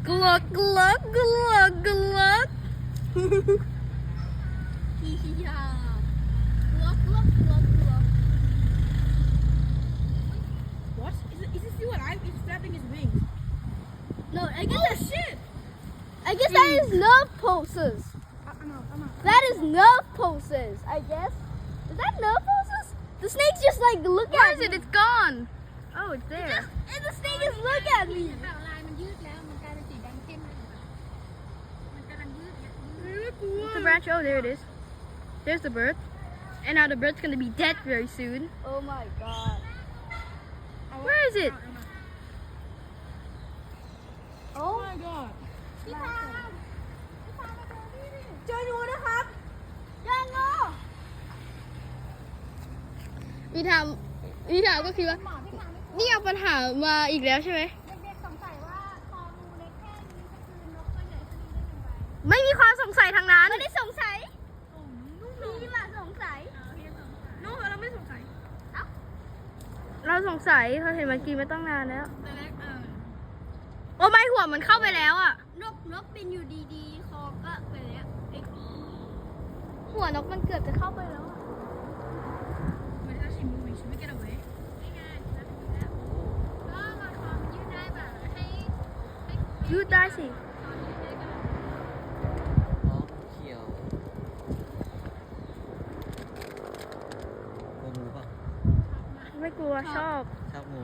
Gluck, gluck, gluck, gluck. Yeah. Look, look, look, look. What? Is it still alive? It's flapping his wings. No, I guess Oh that's, shit! I guess that is nerve pulses. I'm out. That is nerve pulses, I guess. Is that nerve pulses? The snake's just like look Where at is me. it? It's gone. Oh, it's there. And the snake is look at me. เปล่าลายมันยืดแล้วมันกลายเป็นสีดำเข้มแล้วมันกำลังยืดเนี่ย The branch. Oh, there it is. There's the bird. And now the bird's gonna be dead very soon. Oh my god. Where is it? Oh my god. พี่ทามมาดูนี่ดิ เจอหนูนะครับ ยังเหรอ พี่ถามก็คือว่า หมอพี่ทามไม่ นี่เอาปัญหามาอีกแล้วใช่ไหม เด็กๆสงสัยว่าคองูเล็กแค่นี้จะคือนกตัวใหญ่ขนาดนี้ได้อย่างไร ไม่มีความสงสัยทางนั้น ไม่ได้สงสัยพี่มาสงสัย น้องเราไม่สงสัย เราสงสัยเราเห็นมันกินมาตั้งนานแล้ว แต่แรกโอ้ไม่หัวมันเข้าไปแล้วอ่ะ นกบินอยู่ดีๆคอก็ไปแล้วเอ้ย หัวนกมันเกือบจะเข้าไปแล้วอะ But it's actually moving. Should we get away? นี่ไงแล้วถึงแล้วก็มาคอมันยืดได้แบบให้ ยืดได้สิ คอมันยืดได้ก็ อ๋อเขียวกลัวงูเปล่ะ ไม่กลัวชอบ ชอบงู